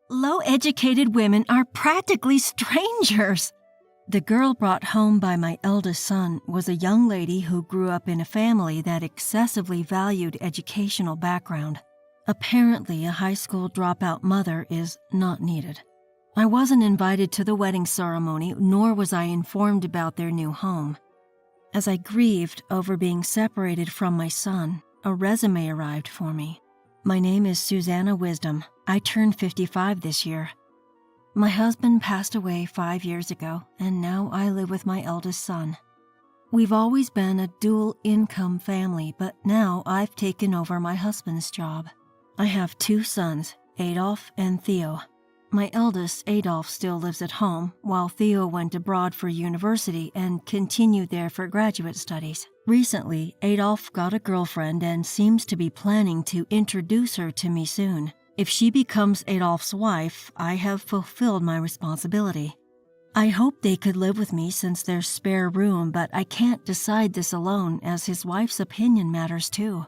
Low-educated women are practically strangers. The girl brought home by my eldest son was a young lady who grew up in a family that excessively valued educational background. Apparently, a high school dropout mother is not needed. I wasn't invited to the wedding ceremony, nor was I informed about their new home. As I grieved over being separated from my son, a resume arrived for me. My name is Susanna Wisdom. I turned 55 this year. My husband passed away 5 years ago, and now I live with my eldest son. We've always been a dual-income family, but now I've taken over my husband's job. I have 2 sons, Adolf and Theo. My eldest, Adolf, still lives at home, while Theo went abroad for university and continued there for graduate studies. Recently, Adolf got a girlfriend and seems to be planning to introduce her to me soon. If she becomes Adolf's wife, I have fulfilled my responsibility. I hope they could live with me since there's spare room, but I can't decide this alone as his wife's opinion matters too.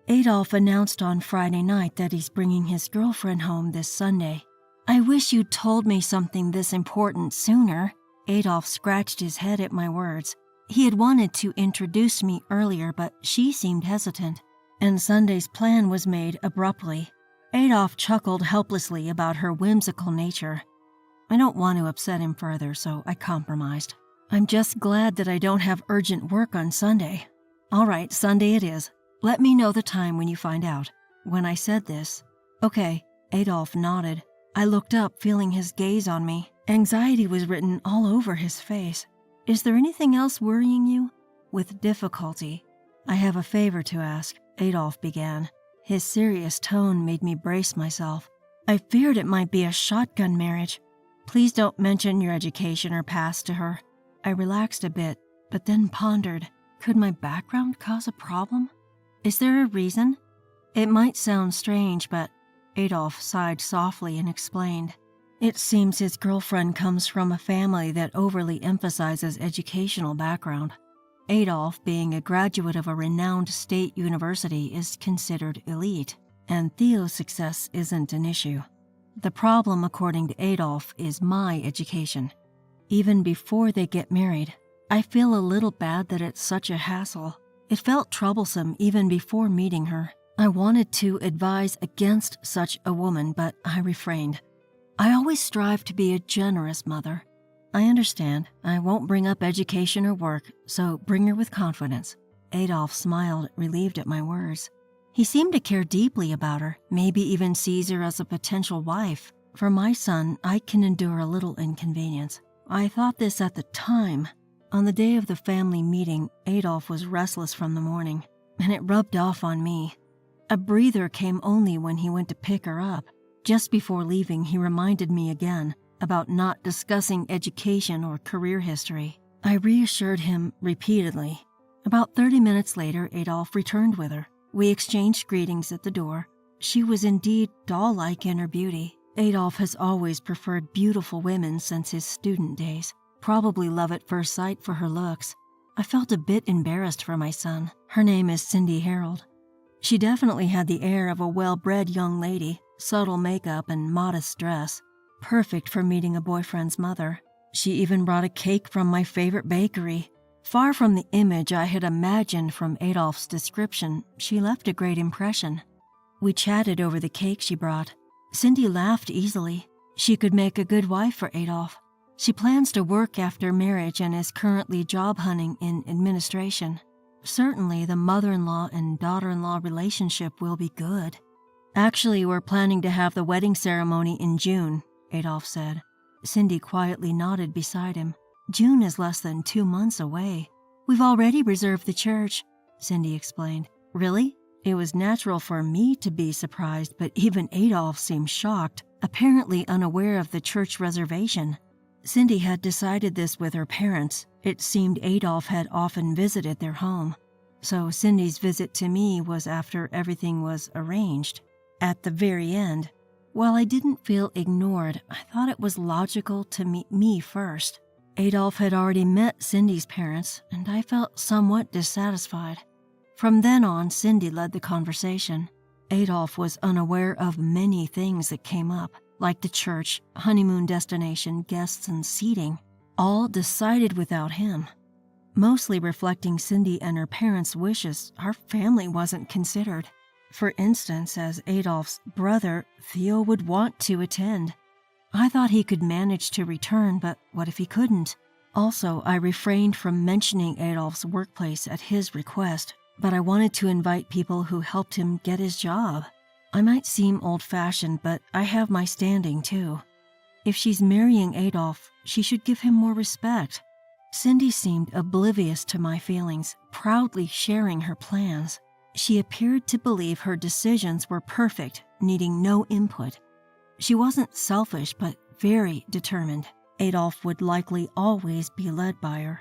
Adolf announced on Friday night that he's bringing his girlfriend home this Sunday. I wish you'd told me something this important sooner. Adolf scratched his head at my words. He had wanted to introduce me earlier, but she seemed hesitant, and Sunday's plan was made abruptly. Adolf chuckled helplessly about her whimsical nature. I don't want to upset him further, so I compromised. I'm just glad that I don't have urgent work on Sunday. All right, Sunday it is. Let me know the time when you find out. When I said this, okay, Adolf nodded. I looked up, feeling his gaze on me. Anxiety was written all over his face. Is there anything else worrying you? With difficulty. I have a favor to ask, Adolf began. His serious tone made me brace myself. I feared it might be a shotgun marriage. Please don't mention your education or past to her. I relaxed a bit, but then pondered. Could my background cause a problem? Is there a reason? It might sound strange, but Adolf sighed softly and explained. It seems his girlfriend comes from a family that overly emphasizes educational background. Adolf, being a graduate of a renowned state university, is considered elite, and Theo's success isn't an issue. The problem, according to Adolf, is my education. Even before they get married, I feel a little bad that it's such a hassle. It felt troublesome even before meeting her. I wanted to advise against such a woman, but I refrained. I always strive to be a generous mother. I understand. I won't bring up education or work, so bring her with confidence. Adolf smiled, relieved at my words. He seemed to care deeply about her, maybe even sees her as a potential wife. For my son, I can endure a little inconvenience. I thought this at the time. On the day of the family meeting, Adolf was restless from the morning, and it rubbed off on me. A breather came only when he went to pick her up. Just before leaving, he reminded me again about not discussing education or career history. I reassured him repeatedly. About 30 minutes later, Adolf returned with her. We exchanged greetings at the door. She was indeed doll-like in her beauty. Adolf has always preferred beautiful women since his student days. Probably love at first sight for her looks. I felt a bit embarrassed for my son. Her name is Cindy Harold. She definitely had the air of a well-bred young lady, subtle makeup and modest dress, perfect for meeting a boyfriend's mother. She even brought a cake from my favorite bakery. Far from the image I had imagined from Adolf's description, she left a great impression. We chatted over the cake she brought. Cindy laughed easily. She could make a good wife for Adolf. She plans to work after marriage and is currently job hunting in administration. Certainly, the mother-in-law and daughter-in-law relationship will be good. Actually, we're planning to have the wedding ceremony in June, Adolf said. Cindy quietly nodded beside him. June is less than 2 months away. We've already reserved the church, Cindy explained. Really? It was natural for me to be surprised, but even Adolf seemed shocked, apparently unaware of the church reservation. Cindy had decided this with her parents. It seemed Adolf had often visited their home. So Cindy's visit to me was after everything was arranged. At the very end, while I didn't feel ignored, I thought it was logical to meet me first. Adolf had already met Cindy's parents, and I felt somewhat dissatisfied. From then on, Cindy led the conversation. Adolf was unaware of many things that came up, like the church, honeymoon destination, guests, and seating, all decided without him. Mostly reflecting Cindy and her parents' wishes, our family wasn't considered. For instance, as Adolf's brother, Theo would want to attend. I thought he could manage to return, but what if he couldn't? Also, I refrained from mentioning Adolf's workplace at his request, but I wanted to invite people who helped him get his job. I might seem old-fashioned, but I have my standing too. If she's marrying Adolf, she should give him more respect. Cindy seemed oblivious to my feelings, proudly sharing her plans. She appeared to believe her decisions were perfect, needing no input. She wasn't selfish, but very determined. Adolf would likely always be led by her.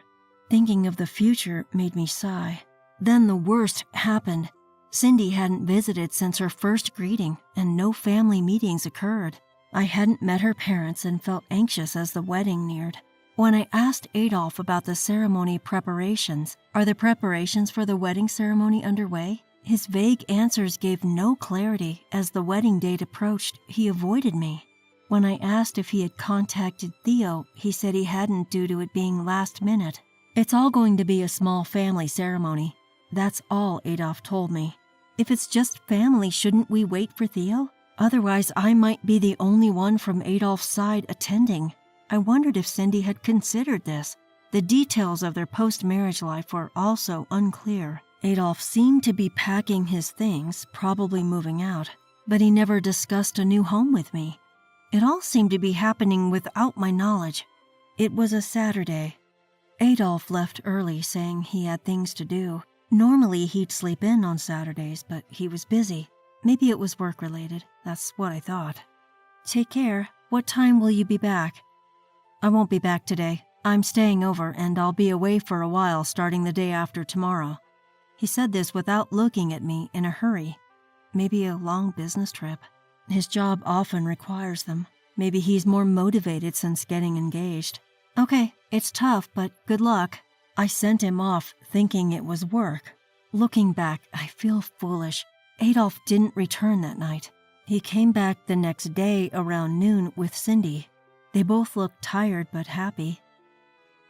Thinking of the future made me sigh. Then the worst happened. Cindy hadn't visited since her first greeting, and no family meetings occurred. I hadn't met her parents and felt anxious as the wedding neared. When I asked Adolf about the ceremony preparations, are the preparations for the wedding ceremony underway? His vague answers gave no clarity. As the wedding date approached, he avoided me. When I asked if he had contacted Theo, he said he hadn't due to it being last minute. It's all going to be a small family ceremony. That's all Adolf told me. If it's just family, shouldn't we wait for Theo? Otherwise, I might be the only one from Adolf's side attending. I wondered if Cindy had considered this. The details of their post-marriage life were also unclear. Adolf seemed to be packing his things, probably moving out, but he never discussed a new home with me. It all seemed to be happening without my knowledge. It was a Saturday. Adolf left early, saying he had things to do. Normally, he'd sleep in on Saturdays, but he was busy. Maybe it was work-related. That's what I thought. Take care. What time will you be back? I won't be back today. I'm staying over, and I'll be away for a while starting the day after tomorrow. He said this without looking at me in a hurry. Maybe a long business trip. His job often requires them. Maybe he's more motivated since getting engaged. Okay, it's tough, but good luck. I sent him off thinking it was work. Looking back, I feel foolish. Adolf didn't return that night. He came back the next day around noon with Cindy. They both looked tired but happy.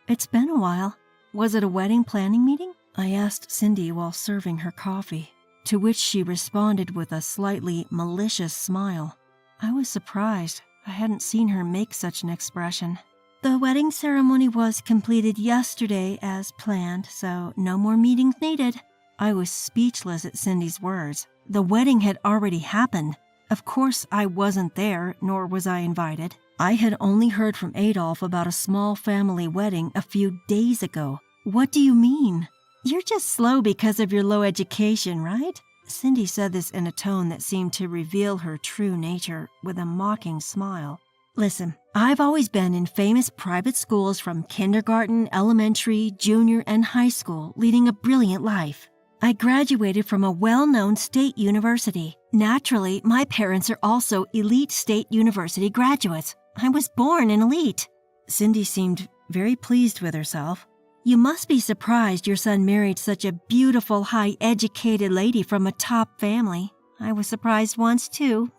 It's been a while. Was it a wedding planning meeting? I asked Cindy while serving her coffee, to which she responded with a slightly malicious smile. I was surprised. I hadn't seen her make such an expression. The wedding ceremony was completed yesterday as planned, so no more meetings needed. I was speechless at Cindy's words. The wedding had already happened. Of course, I wasn't there, nor was I invited. I had only heard from Adolf about a small family wedding a few days ago. What do you mean? You're just slow because of your low education, right? Cindy said this in a tone that seemed to reveal her true nature with a mocking smile. Listen, I've always been in famous private schools from kindergarten, elementary, junior, and high school, leading a brilliant life. I graduated from a well-known state university. Naturally, my parents are also elite state university graduates. I was born an elite. Cindy seemed very pleased with herself. You must be surprised your son married such a beautiful, high-educated lady from a top family. I was surprised once, too.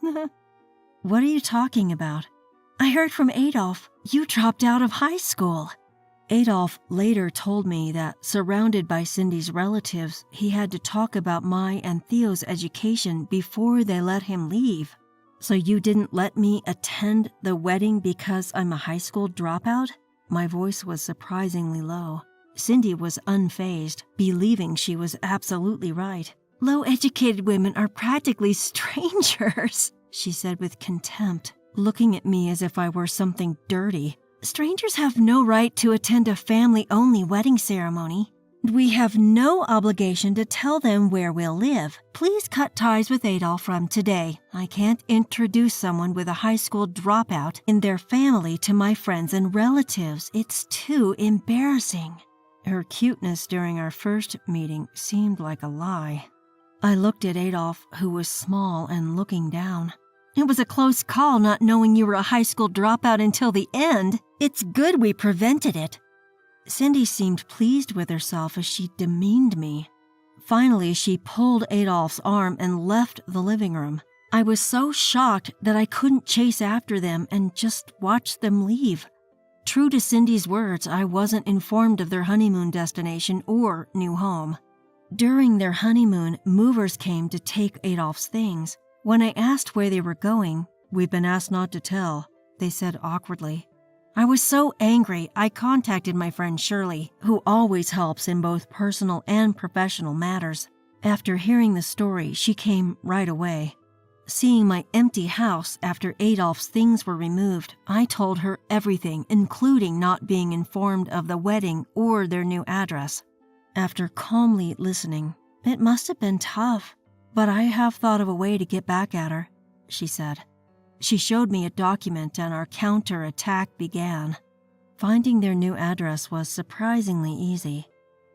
What are you talking about? I heard from Adolf. You dropped out of high school. Adolf later told me that, surrounded by Cindy's relatives, he had to talk about my and Theo's education before they let him leave. So you didn't let me attend the wedding because I'm a high school dropout? My voice was surprisingly low. Cindy was unfazed, believing she was absolutely right. Low-educated women are practically strangers, she said with contempt, looking at me as if I were something dirty. Strangers have no right to attend a family-only wedding ceremony. We have no obligation to tell them where we'll live. Please cut ties with Adolf from today. I can't introduce someone with a high school dropout in their family to my friends and relatives. It's too embarrassing. Her cuteness during our first meeting seemed like a lie. I looked at Adolf, who was small and looking down. It was a close call not knowing you were a high school dropout until the end. It's good we prevented it. Cindy seemed pleased with herself as she demeaned me. Finally, she pulled Adolf's arm and left the living room. I was so shocked that I couldn't chase after them and just watched them leave. True to Cindy's words, I wasn't informed of their honeymoon destination or new home. During their honeymoon, movers came to take Adolf's things. When I asked where they were going, "We've been asked not to tell," they said awkwardly. I was so angry, I contacted my friend Shirley, who always helps in both personal and professional matters. After hearing the story, she came right away. Seeing my empty house after Adolf's things were removed, I told her everything, including not being informed of the wedding or their new address. After calmly listening, "It must have been tough, but I have thought of a way to get back at her," she said. She showed me a document and our counter-attack began. Finding their new address was surprisingly easy.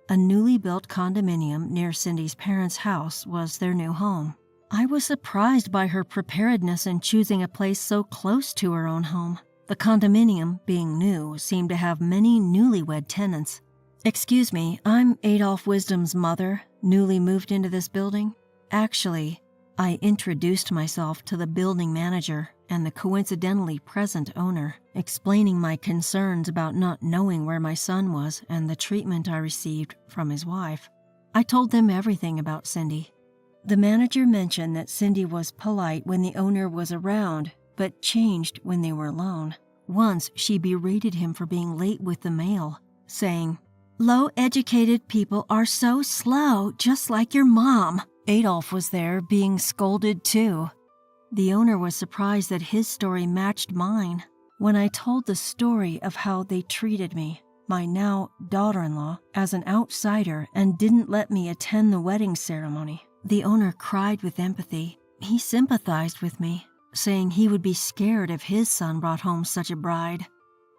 A newly built condominium near Cindy's parents' house was their new home. I was surprised by her preparedness in choosing a place so close to her own home. The condominium, being new, seemed to have many newlywed tenants. "Excuse me, I'm Adolf Wisdom's mother, newly moved into this building." Actually, I introduced myself to the building manager and the coincidentally present owner, explaining my concerns about not knowing where my son was and the treatment I received from his wife. I told them everything about Cindy. The manager mentioned that Cindy was polite when the owner was around, but changed when they were alone. Once, she berated him for being late with the mail, saying, "Low-educated people are so slow, just like your mom." Adolf was there being scolded too. The owner was surprised that his story matched mine. When I told the story of how they treated me, my now daughter-in-law, as an outsider and didn't let me attend the wedding ceremony, the owner cried with empathy. He sympathized with me, saying he would be scared if his son brought home such a bride.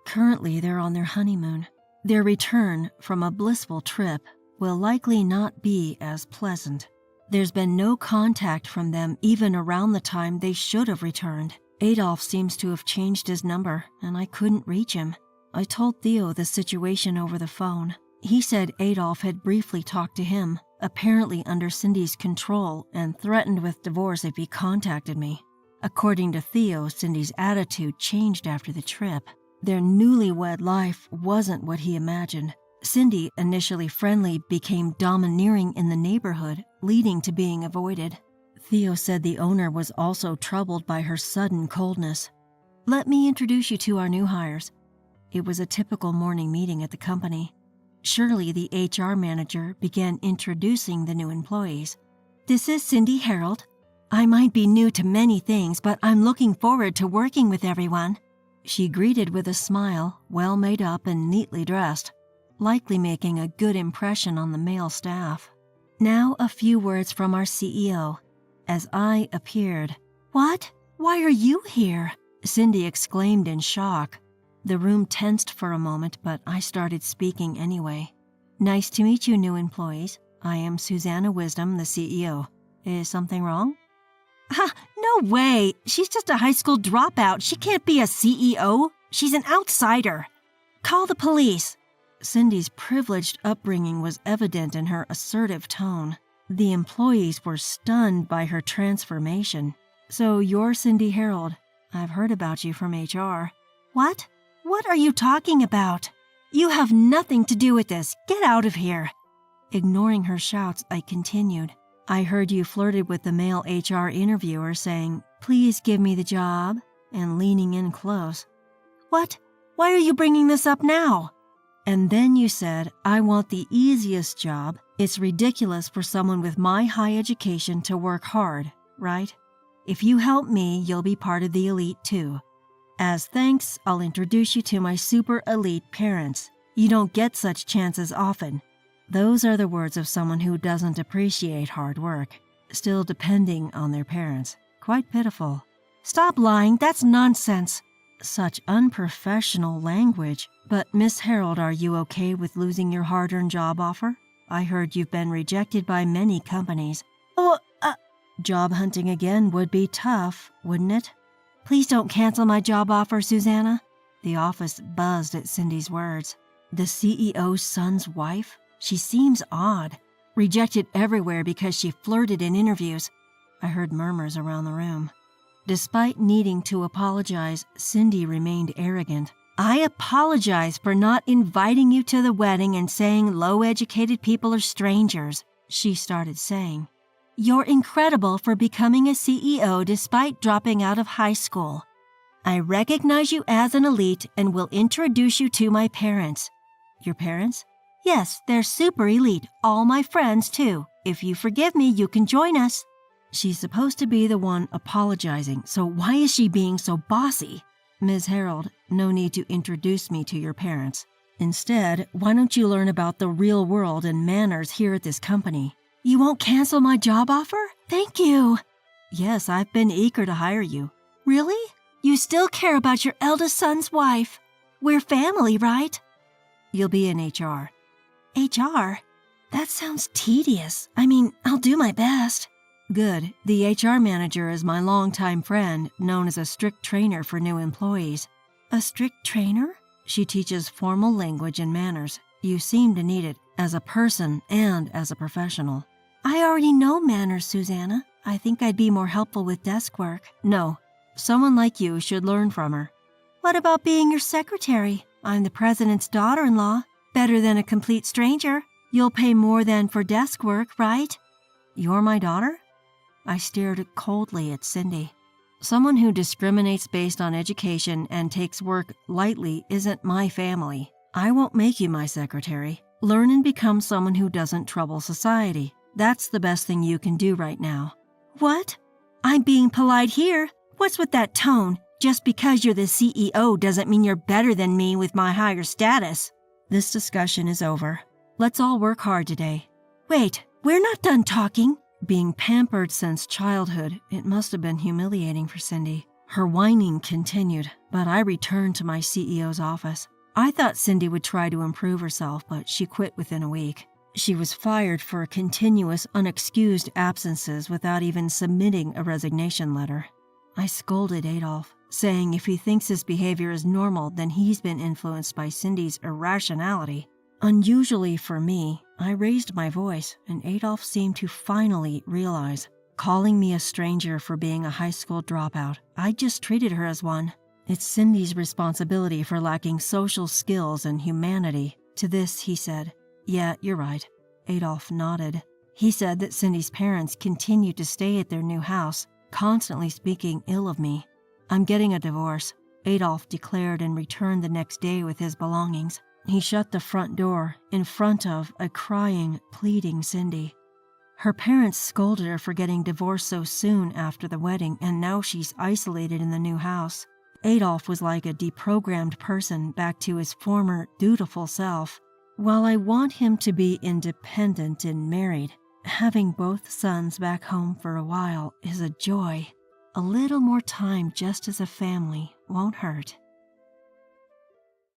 Currently, they're on their honeymoon. Their return from a blissful trip will likely not be as pleasant. There's been no contact from them even around the time they should have returned. Adolf seems to have changed his number, and I couldn't reach him. I told Theo the situation over the phone. He said Adolf had briefly talked to him, apparently under Cindy's control, and threatened with divorce if he contacted me. According to Theo, Cindy's attitude changed after the trip. Their newlywed life wasn't what he imagined. Cindy, initially friendly, became domineering in the neighborhood, leading to being avoided. Theo said the owner was also troubled by her sudden coldness. "Let me introduce you to our new hires." It was a typical morning meeting at the company. Shirley, the HR manager, began introducing the new employees. "This is Cindy Harold. I might be new to many things, but I'm looking forward to working with everyone." She greeted with a smile, well made up and neatly dressed, likely making a good impression on the male staff. Now a few words from our CEO. As I appeared. "What? Why are you here?" Cindy exclaimed in shock. The room tensed for a moment, but I started speaking anyway. "Nice to meet you, new employees. I am Susanna Wisdom, the CEO. Is something wrong?" "Ha, no way! She's just a high school dropout. She can't be a CEO. She's an outsider. Call the police." Cindy's privileged upbringing was evident in her assertive tone. The employees were stunned by her transformation. "So you're Cindy Harold. I've heard about you from HR." "What? What are you talking about? You have nothing to do with this. Get out of here." Ignoring her shouts, I continued. "I heard you flirted with the male HR interviewer, saying, 'Please give me the job,' and leaning in close." "What? Why are you bringing this up now?" "And then you said, 'I want the easiest job. It's ridiculous for someone with my high education to work hard,' right? If you help me, you'll be part of the elite too. As thanks, I'll introduce you to my super elite parents. You don't get such chances often." Those are the words of someone who doesn't appreciate hard work, still depending on their parents. Quite pitiful. "Stop lying, that's nonsense." Such unprofessional language. "But Miss Harold, are you okay with losing your hard-earned job offer? I heard you've been rejected by many companies." Job hunting again would be tough, wouldn't it?" "Please don't cancel my job offer, Susanna." The office buzzed at Cindy's words. The CEO's son's wife? She seems odd. Rejected everywhere because she flirted in interviews. I heard murmurs around the room. Despite needing to apologize, Cindy remained arrogant. I apologize for not inviting you to the wedding and saying low-educated people are strangers, she started saying. You're incredible for becoming a CEO despite dropping out of high school. I recognize you as an elite and will introduce you to my parents. Your parents? Yes, they're super elite, all my friends too. If you forgive me, you can join us. She's supposed to be the one apologizing, so why is she being so bossy? Ms. Harold, no need to introduce me to your parents. Instead, why don't you learn about the real world and manners here at this company? You won't cancel my job offer? Thank you. Yes, I've been eager to hire you. Really? You still care about your eldest son's wife. We're family, right? You'll be in HR. HR? That sounds tedious. I'll do my best. Good. The HR manager is my longtime friend, known as a strict trainer for new employees. A strict trainer? She teaches formal language and manners. You seem to need it as a person and as a professional. I already know manners, Susanna. I think I'd be more helpful with desk work. No. Someone like you should learn from her. What about being your secretary? I'm the president's daughter-in-law. Better than a complete stranger. You'll pay more than for desk work, right? You're my daughter? I stared coldly at Cindy. Someone who discriminates based on education and takes work lightly isn't my family. I won't make you my secretary. Learn and become someone who doesn't trouble society. That's the best thing you can do right now. What? I'm being polite here. What's with that tone? Just because you're the CEO doesn't mean you're better than me with my higher status. This discussion is over. Let's all work hard today. Wait, we're not done talking. Being pampered since childhood, it must have been humiliating for Cindy. Her whining continued, but I returned to my CEO's office. I thought Cindy would try to improve herself, but she quit within a week. She was fired for continuous, unexcused absences without even submitting a resignation letter. I scolded Adolf, saying if he thinks his behavior is normal, then he's been influenced by Cindy's irrationality. Unusually for me, I raised my voice, and Adolf seemed to finally realize. Calling me a stranger for being a high school dropout, I just treated her as one. It's Cindy's responsibility for lacking social skills and humanity. To this, he said, Yeah, you're right. Adolf nodded. He said that Cindy's parents continued to stay at their new house, constantly speaking ill of me. I'm getting a divorce, Adolf declared and returned the next day with his belongings. He shut the front door in front of a crying, pleading Cindy. Her parents scolded her for getting divorced so soon after the wedding, and now she's isolated in the new house. Adolf was like a deprogrammed person back to his former dutiful self. While I want him to be independent and married, having both sons back home for a while is a joy. A little more time just as a family won't hurt.